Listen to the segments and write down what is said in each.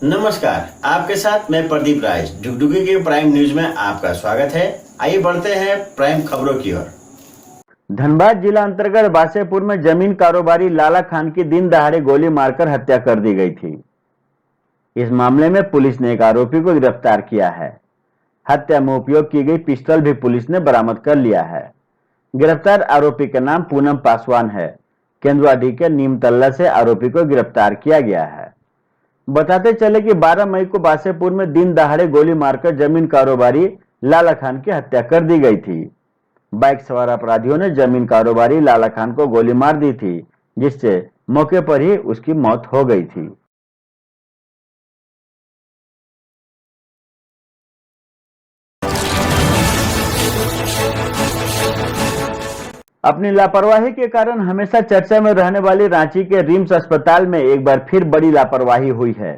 नमस्कार, आपके साथ मैं प्रदीप राज। डुगडुगी के प्राइम न्यूज में आपका स्वागत है। आइए बढ़ते हैं प्राइम खबरों की ओर। धनबाद जिला अंतर्गत बासेपुर में जमीन कारोबारी लाला खान की दिन दहाड़े गोली मारकर हत्या कर दी गई थी। इस मामले में पुलिस ने एक आरोपी को गिरफ्तार किया है। हत्या में उपयोग की गई पिस्टल भी पुलिस ने बरामद कर लिया है। गिरफ्तार आरोपी का नाम पूनम पासवान है। केंदुआडी के नीमतल्ला से आरोपी को गिरफ्तार किया गया है। बताते चले कि 12 मई को बासेपुर में दिन दहाड़े गोली मारकर जमीन कारोबारी लाला खान की हत्या कर दी गई थी। बाइक सवार अपराधियों ने जमीन कारोबारी लाला खान को गोली मार दी थी, जिससे मौके पर ही उसकी मौत हो गई थी। अपनी लापरवाही के कारण हमेशा चर्चा में रहने वाली रांची के रिम्स अस्पताल में एक बार फिर बड़ी लापरवाही हुई है।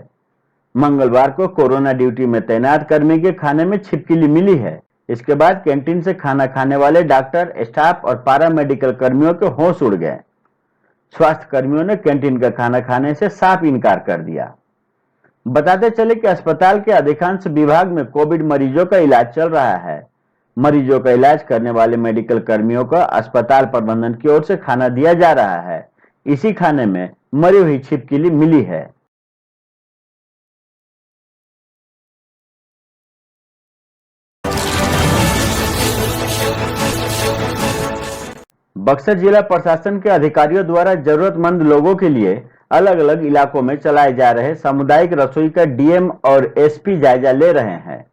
मंगलवार को कोरोना ड्यूटी में तैनात कर्मी के खाने में छिपकली मिली है। इसके बाद कैंटीन से खाना खाने वाले डॉक्टर, स्टाफ और पारा मेडिकल कर्मियों के होश उड़ गए। स्वास्थ्य कर्मियों ने कैंटीन का खाना खाने से साफ इनकार कर दिया। बताते चले कि अस्पताल के अधिकांश विभाग में कोविड मरीजों का इलाज चल रहा है। मरीजों का इलाज करने वाले मेडिकल कर्मियों को अस्पताल प्रबंधन की ओर से खाना दिया जा रहा है। इसी खाने में मरी हुई छिपकली मिली है। बक्सर जिला प्रशासन के अधिकारियों द्वारा जरूरतमंद लोगों के लिए अलग अलग इलाकों में चलाए जा रहे सामुदायिक रसोई का डीएम और एसपी जायजा ले रहे हैं।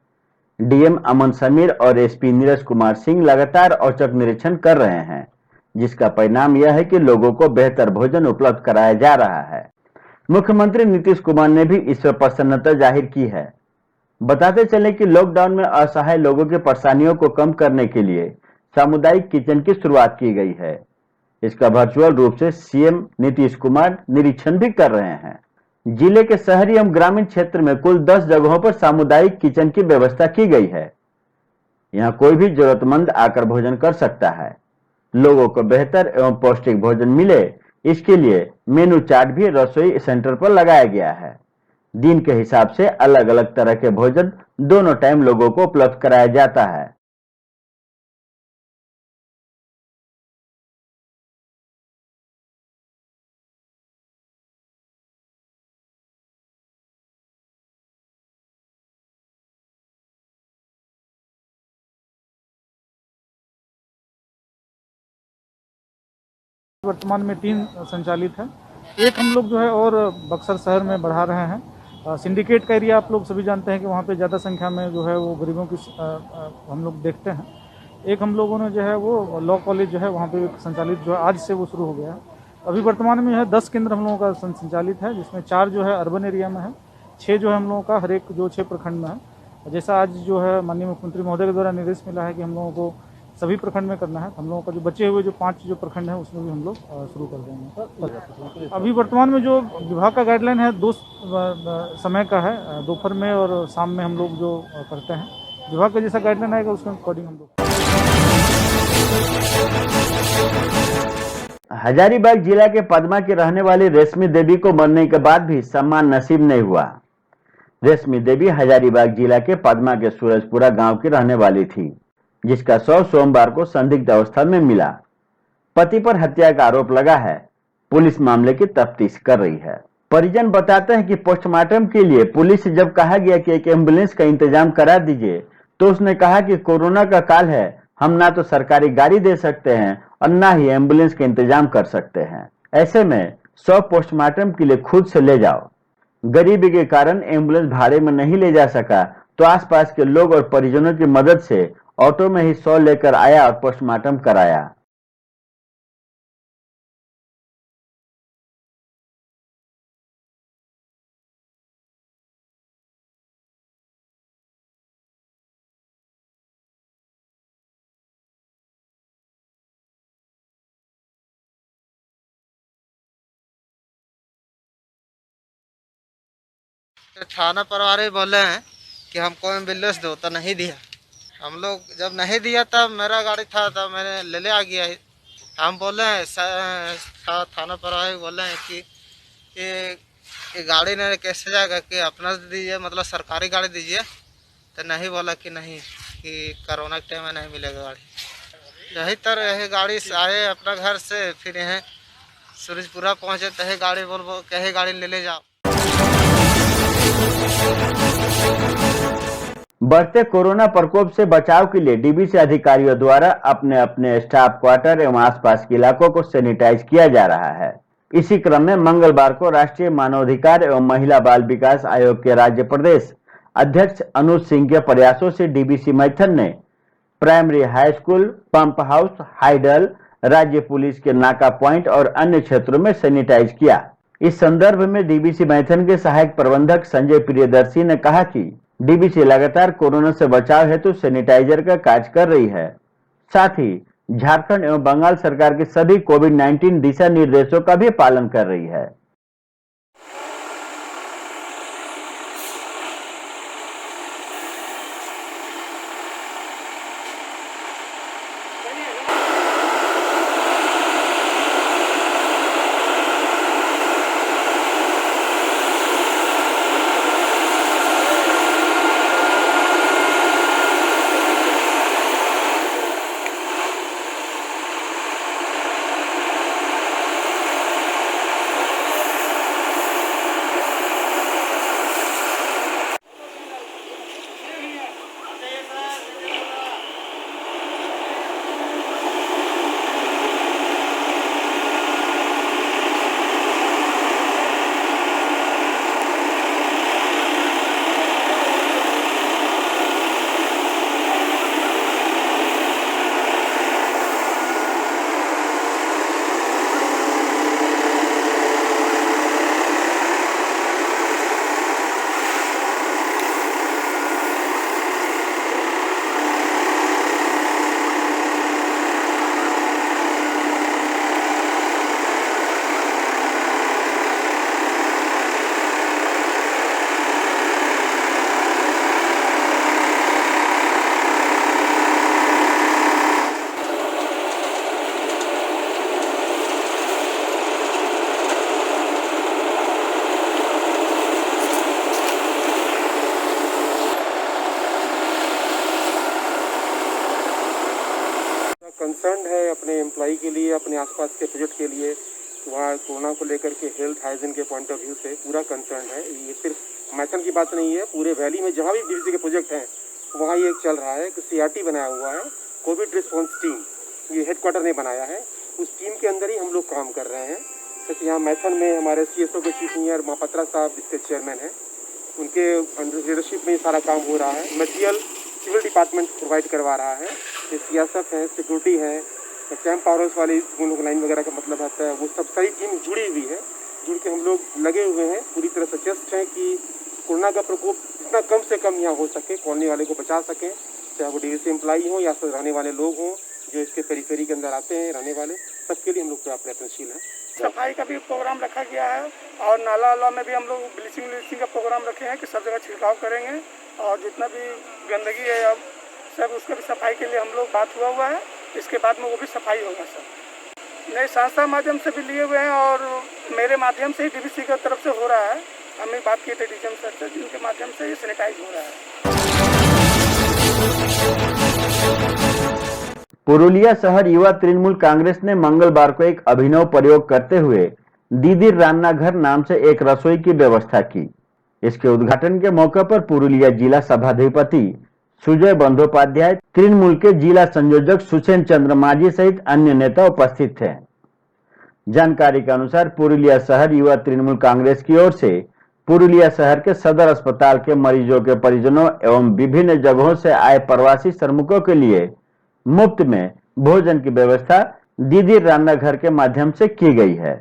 डीएम अमन समीर और एसपी नीरज कुमार सिंह लगातार औचक निरीक्षण कर रहे हैं, जिसका परिणाम यह है कि लोगों को बेहतर भोजन उपलब्ध कराया जा रहा है। मुख्यमंत्री नीतीश कुमार ने भी इस पर प्रसन्नता जाहिर की है। बताते चले कि लॉकडाउन में असहाय लोगों की परेशानियों को कम करने के लिए सामुदायिक किचन की शुरुआत की गई है। इसका वर्चुअल रूप से सीएम नीतीश कुमार निरीक्षण भी कर रहे हैं। जिले के शहरी एवं ग्रामीण क्षेत्र में कुल 10 जगहों पर सामुदायिक किचन की व्यवस्था की गई है। यहाँ कोई भी जरूरतमंद आकर भोजन कर सकता है। लोगों को बेहतर एवं पौष्टिक भोजन मिले, इसके लिए मेनू चार्ट भी रसोई सेंटर पर लगाया गया है। दिन के हिसाब से अलग अलग तरह के भोजन दोनों टाइम लोगों को उपलब्ध कराया जाता है। वर्तमान में 3 संचालित है। एक हम लोग जो है और बक्सर शहर में बढ़ा रहे हैं। सिंडिकेट का एरिया आप लोग सभी जानते हैं कि वहाँ पे ज़्यादा संख्या में जो है वो गरीबों की हम लोग देखते हैं। एक हम लोगों ने जो है वो लॉ कॉलेज जो है वहाँ पे संचालित जो है आज से वो शुरू हो गया है। अभी वर्तमान में जो है 10 केंद्र हम लोगों का संचालित है, जिसमें 4 जो है अर्बन एरिया में है, 6 जो है हम लोगों का हर एक जो 6 प्रखंड में है। जैसा आज जो है माननीय मुख्यमंत्री महोदय के द्वारा निर्देश मिला है कि हम लोगों को सभी प्रखंड में करना है। हम लोगों का जो बचे हुए जो 5 जो प्रखंड हैं उसमें भी हम लोग शुरू कर देंगे। अभी वर्तमान में जो विभाग का गाइडलाइन है 2 समय का है, दोपहर में और शाम में हम लोग जो करते हैं। विभाग का जैसा गाइडलाइन आएगा उसके अकॉर्डिंग हम लोग। हजारीबाग जिला के पदमा की रहने वाली रेशमी देवी को मरने के बाद भी सम्मान नसीब नहीं हुआ। रेशमी देवी हजारीबाग जिला के पदमा के सूरजपुरा गांव की रहने वाली थी, जिसका शव सोमवार को संदिग्ध अवस्था में मिला। पति पर हत्या का आरोप लगा है। पुलिस मामले की तफ्तीश कर रही है। परिजन बताते हैं कि पोस्टमार्टम के लिए पुलिस से जब कहा गया कि एक एम्बुलेंस का इंतजाम करा दीजिए, तो उसने कहा कि कोरोना का काल है, हम ना तो सरकारी गाड़ी दे सकते हैं और ना ही एम्बुलेंस का इंतजाम कर सकते हैं। ऐसे में शव पोस्टमार्टम के लिए खुद से ले जाओ। गरीबी के कारण एम्बुलेंस भाड़े में नहीं ले जा सका, तो आसपास के लोग और परिजनों की मदद से ऑटो में ही शव लेकर आया और पोस्टमार्टम कराया। तो थाना प्रभारी बोले हैं कि हमको एम्बुलेंस दो, तो नहीं दिया। हम लोग जब नहीं दिया तब मेरा गाड़ी था तब मैंने ले आ गया। हम बोले हैं थाना प्रभारी बोले हैं कि कि गाड़ी ने कैसे जाएगा कि अपना दीजिए, मतलब सरकारी गाड़ी दीजिए, तो नहीं बोला कि नहीं, कि कोरोना के टाइम में नहीं मिलेगा गाड़ी। यही तरह यही गाड़ी से आए अपना घर से, फिर यहाँ सूरजपुरा पहुँचे तो गाड़ी बोल कहे गाड़ी ले जाओ। बढ़ते कोरोना प्रकोप से बचाव के लिए डीबीसी अधिकारियों द्वारा अपने अपने स्टाफ क्वार्टर एवं आसपास के इलाकों को सैनिटाइज किया जा रहा है। इसी क्रम में मंगलवार को राष्ट्रीय मानवाधिकार एवं महिला बाल विकास आयोग के राज्य प्रदेश अध्यक्ष अनुज सिंह के प्रयासों से डीबीसी मैथन ने primary high school, pump house, hydel, राज्य पुलिस के नाका पॉइंट और अन्य क्षेत्रों में सैनिटाइज किया। इस संदर्भ में डीबीसी मैथन के सहायक प्रबंधक संजय प्रियदर्शी ने कहा कि डीबीसी लगातार कोरोना से बचाव हेतु सैनिटाइजर का कार्य कर रही है। साथ ही झारखंड एवं बंगाल सरकार के सभी कोविड-19 दिशा निर्देशों का भी पालन कर रही है। कंसर्न है अपने एम्प्लॉई के लिए, अपने आसपास के प्रोजेक्ट के लिए, वहाँ कोरोना को लेकर के हेल्थ हाइजीन के पॉइंट ऑफ व्यू से पूरा कंसर्न है। ये सिर्फ मैथन की बात नहीं है, पूरे वैली में जहाँ भी डीबीसी के प्रोजेक्ट हैं वहाँ ये चल रहा है कि CRT बनाया हुआ है, कोविड रिस्पॉन्स टीम, ये हेडक्वार्टर ने बनाया है। उस टीम के अंदर ही हम लोग काम कर रहे हैं। जैसे यहाँ मैथन में हमारे CSO के चीफ इंजीनियर महापात्रा साहब इसके चेयरमैन हैं, उनके लीडरशिप में सारा काम हो रहा है। मटेरियल सिविल डिपार्टमेंट प्रोवाइड करवा रहा है, CSF है, सिक्योरिटी है, कैंप पावर्स वाली उन लोग लाइन वगैरह का मतलब आता है, वो सब सारी टीम जुड़ी हुई है। जुड़ के हम लोग लगे हुए हैं, पूरी तरह सचेष्ट हैं कि कोरोना का प्रकोप जितना कम से कम यहाँ हो सके, कॉलोनी वाले को बचा सकें, चाहे वो डीबीसी एम्प्लॉई हों या फिर रहने वाले लोग हों जो इसके पेरीफेरी के अंदर आते हैं रहने वाले, सबके लिए हम लोग प्रयत्नशील हैं। सफाई का भी प्रोग्राम रखा गया है और नाला वाला में भी हम लोग ब्लीचिंग का प्रोग्राम रखे हैं कि सब जगह छिड़काव करेंगे और जितना भी गंदगी है अब सब उसका भी सफाई के लिए हम लोग बात हुआ है। इसके बाद में वो भी सफाई होगा सर। नए संस्था माध्यम से भी लिए हुए हैं और मेरे माध्यम से ही डीबीसी की तरफ से हो रहा है। हमने बात की थी डीएम सर से, जिनके माध्यम से ये सैनिटाइज हो रहा है। पुरुलिया शहर युवा तृणमूल कांग्रेस ने मंगलवार को एक अभिनव प्रयोग करते हुए दीदी रान्ना घर नाम से एक रसोई की व्यवस्था की। इसके उद्घाटन के मौके पर पुरुलिया जिला सभाधिपति सुजय बंदोपाध्याय, तृणमूल के जिला संयोजक सुषेन चंद्र माझी सहित अन्य नेता उपस्थित थे। जानकारी के अनुसार पुरुलिया शहर युवा तृणमूल कांग्रेस की ओर से पुरुलिया शहर के सदर अस्पताल के मरीजों के परिजनों एवं विभिन्न जगहों से आए प्रवासी श्रमिकों के लिए मुफ्त में भोजन की व्यवस्था दीदी रान्ना घर के माध्यम से की गई है।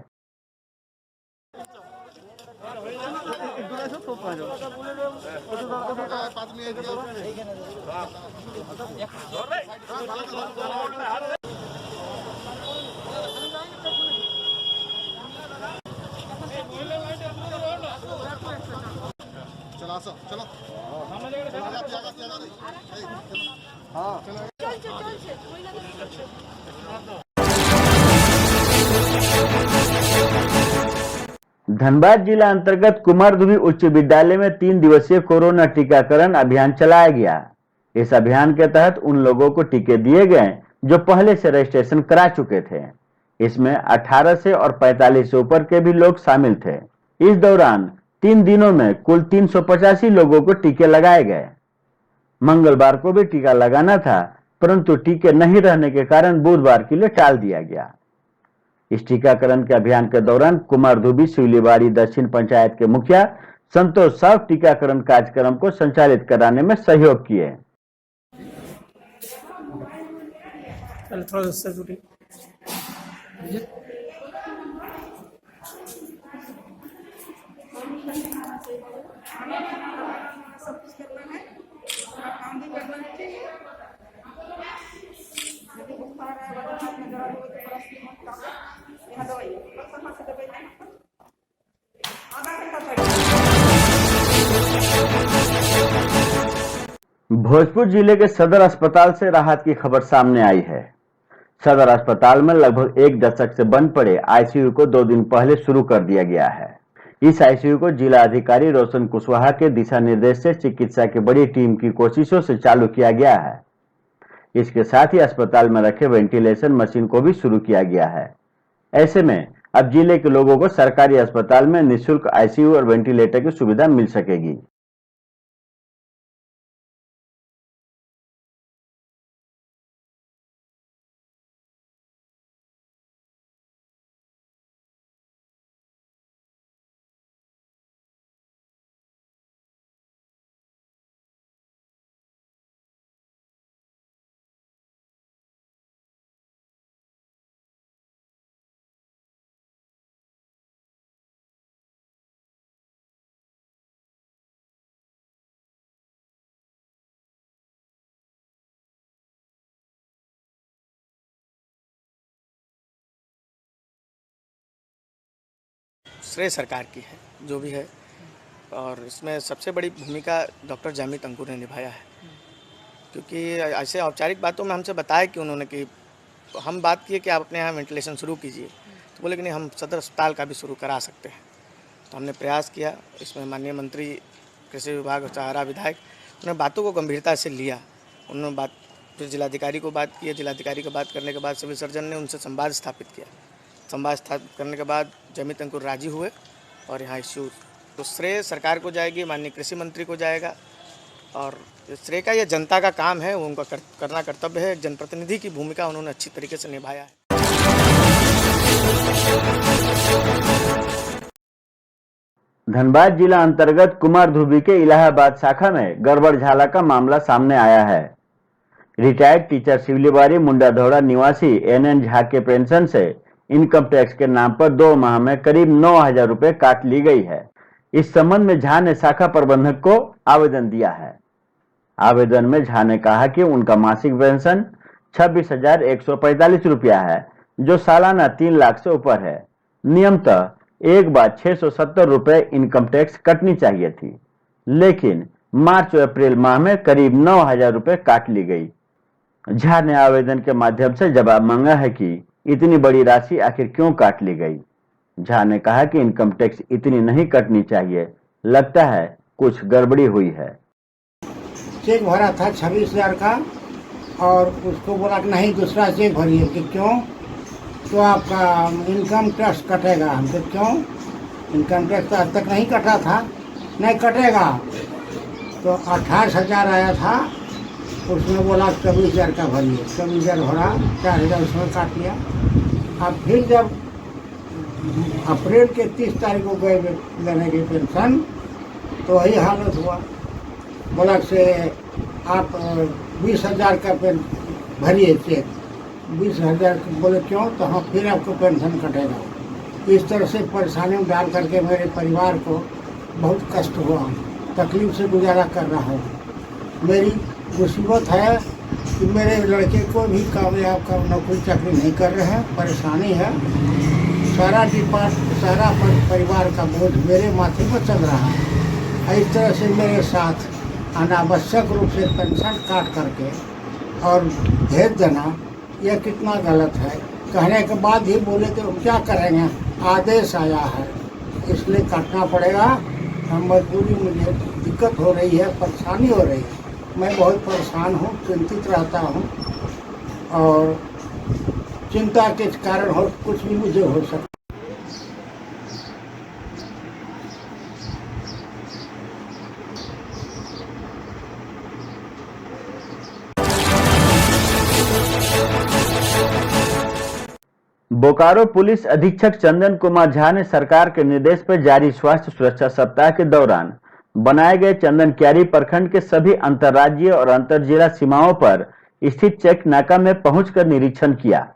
धनबाद जिला अंतर्गत कुमारधुबी उच्च विद्यालय में 3 दिवसीय कोरोना टीकाकरण अभियान चलाया गया। इस अभियान के तहत उन लोगों को टीके दिए गए जो पहले से रजिस्ट्रेशन करा चुके थे। इसमें 18 से और 45 से ऊपर के भी लोग शामिल थे। इस दौरान 3 दिनों में कुल 385 लोगों को टीके लगाए गए। मंगलवार को भी टीका लगाना था, परंतु टीके नहीं रहने के कारण बुधवार के लिए टाल दिया गया। इस टीकाकरण के अभियान के दौरान कुमारधुबी सिवलीबाड़ी दक्षिण पंचायत के मुखिया संतोष साहु टीकाकरण कार्यक्रम को संचालित कराने में सहयोग किए। भोजपुर जिले के सदर अस्पताल से राहत की खबर सामने आई है। सदर अस्पताल में लगभग 1 दशक से बंद पड़े आईसीयू को 2 दिन पहले शुरू कर दिया गया है। इस आईसीयू को जिला अधिकारी रोशन कुशवाहा के दिशा निर्देश से चिकित्सा की बड़ी टीम की कोशिशों से चालू किया गया है। इसके साथ ही अस्पताल में रखे वेंटिलेशन मशीन को भी शुरू किया गया है। ऐसे में अब जिले के लोगों को सरकारी अस्पताल में निःशुल्क आईसीयू और वेंटिलेटर की सुविधा मिल सकेगी। श्रेय सरकार की है जो भी है, और इसमें सबसे बड़ी भूमिका डॉक्टर जामित अंकुर ने निभाया है, क्योंकि ऐसे औपचारिक बातों में हमसे बताया कि उन्होंने कि हम बात किए कि आप अपने यहाँ वेंटिलेशन शुरू कीजिए, तो बोले कि नहीं हम सदर अस्पताल का भी शुरू करा सकते हैं। तो हमने प्रयास किया। इसमें माननीय मंत्री कृषि विभाग और सहारा विधायक उन्होंने बातों को गंभीरता से लिया। उन्होंने बात फिर जिलाधिकारी को बात की। जिलाधिकारी को बात करने के बाद सिविल सर्जन ने उनसे संवाद स्थापित किया। संवाद स्थापित करने के बाद जामित अंकुर राजी हुए और यहाँ इश्यू तो श्रेय सरकार को जाएगी, माननीय कृषि मंत्री को जाएगा, और श्रेय का यह जनता का काम है, वो उनका करना कर्तव्य है। जनप्रतिनिधि की भूमिका उन्होंने अच्छी तरीके से निभाया है। धनबाद जिला अंतर्गत कुमारधुबी के इलाहाबाद शाखा में गड़बड़ झाला का मामला सामने आया है। रिटायर्ड टीचर सिवलीबाड़ी मुंडाधौड़ा निवासी NN झा के पेंशन से इनकम टैक्स के नाम पर 2 माह में करीब 9,000 रुपए काट ली गई है। इस संबंध में झा ने शाखा प्रबंधक को आवेदन दिया है। आवेदन में झा ने कहा कि उनका मासिक पेंशन 26,145 रुपया है, जो सालाना 3 लाख से ऊपर है। नियमतः एक बार 670 रुपए इनकम टैक्स कटनी चाहिए थी, लेकिन मार्च और अप्रैल माह में करीब 9,000 रुपए काट ली गई। झा ने आवेदन के माध्यम से जवाब मांगा है कि इतनी बड़ी राशि आखिर क्यों काट ली गई। झा ने कहा कि इनकम टैक्स इतनी नहीं कटनी चाहिए, लगता है कुछ गड़बड़ी हुई है। चेक भरा था 26,000 का, और उसको बोला कि नहीं दूसरा चेक भरिए। कि क्यों? तो आपका इनकम टैक्स कटेगा। हम तो क्यों? इनकम टैक्स तो आज तक नहीं कटा था। नहीं कटेगा। तो 28,000 आया था, उसमें बोला 24,000 का भरिए। 24,000 भरा, 4,000 उसमें काट लिया। अब फिर जब अप्रैल के 30 तारीख को गए लेने की पेंशन, तो वही हालत हुआ। बोला से आप 20,000 का भरिए चेक। 20,000 बोले क्यों? तो हाँ फिर आपको पेंशन कटेगा। इस तरह से परेशानी में डाल करके मेरे परिवार को बहुत कष्ट हुआ, तकलीफ से गुजारा कर रहा हूँ। मेरी मुसीबत है कि मेरे लड़के को भी कामयाब का नौकरी चाकरी नहीं कर रहे हैं, परेशानी है। सारा परिवार का बोझ मेरे माथे पर चल रहा है। इस तरह से मेरे साथ अनावश्यक रूप से पेंशन काट करके और भेज देना, यह कितना गलत है। कहने के बाद ही बोले तो क्या करेंगे, आदेश आया है इसलिए काटना पड़ेगा। मजबूरी मुझे दिक्कत हो रही है, परेशानी हो रही है। मैं बहुत परेशान हूँ, चिंतित रहता हूँ और चिंता के कारण हो कुछ भी मुझे हो सकता। बोकारो पुलिस अधीक्षक चंदन कुमार झा ने सरकार के निर्देश पर जारी स्वास्थ्य सुरक्षा सप्ताह के दौरान बनाए गए चंदन क्यारी प्रखंड के सभी अंतर्राज्यीय और अंतरजिला सीमाओं पर स्थित चेक नाका में पहुंचकर निरीक्षण किया।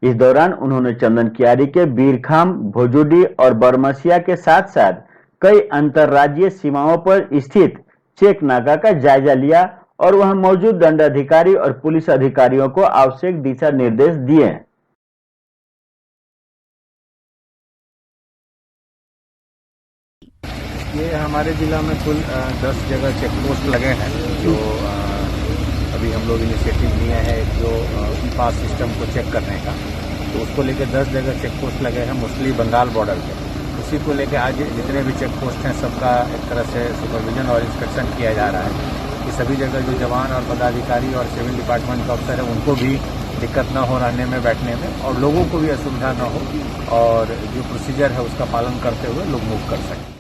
इस दौरान उन्होंने चंदन क्यारी के बीरखाम, भोजुडी और बरमसिया के साथ साथ कई अंतर्राज्यीय सीमाओं पर स्थित चेक नाका का जायजा लिया और वहां मौजूद दंडाधिकारी और पुलिस अधिकारियों को आवश्यक दिशा निर्देश दिए। ये हमारे ज़िला में कुल 10 जगह चेक पोस्ट लगे हैं, जो अभी हम लोग इनिशिएटिव लिए हैं एक जो ई पास सिस्टम को चेक करने का, तो उसको लेकर 10 जगह चेक पोस्ट लगे हैं, मोस्टली बंगाल बॉर्डर पे। उसी को लेकर आज जितने भी चेक पोस्ट हैं सबका एक तरह से सुपरविजन और इंस्पेक्शन किया जा रहा है कि सभी जगह जो जवान और पदाधिकारी और सिविल डिपार्टमेंट का अफसर है उनको भी दिक्कत न हो रहने में, बैठने में, और लोगों को भी असुविधा न हो और जो प्रोसीजर है उसका पालन करते हुए लोग मूव कर सकें।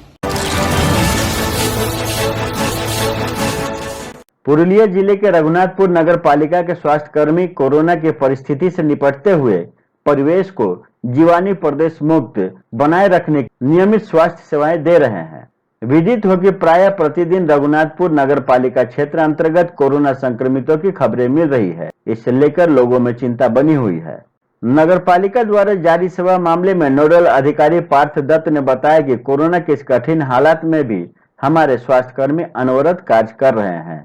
पुरुलिया जिले के रघुनाथपुर नगर पालिका के स्वास्थ्य कर्मी कोरोना की परिस्थिति से निपटते हुए परिवेश को जीवाणु प्रदेश मुक्त बनाए रखने की नियमित स्वास्थ्य सेवाएं दे रहे हैं। विदित हो कि प्राय प्रतिदिन रघुनाथपुर नगर पालिका क्षेत्र अंतर्गत कोरोना संक्रमितों की खबरें मिल रही है। इसे लेकर लोगों में चिंता बनी हुई है। नगर पालिका द्वारा जारी सेवा मामले में नोडल अधिकारी पार्थ दत्त ने बताया कि कोरोना के इस कठिन हालात में भी हमारे स्वास्थ्य कर्मी अनवरत कार्य कर रहे हैं।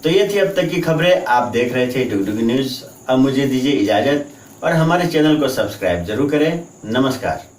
तो ये थी अब तक की खबरें। आप देख रहे थे डुगडुगी न्यूज। अब मुझे दीजिए इजाजत और हमारे चैनल को सब्सक्राइब जरूर करें। नमस्कार।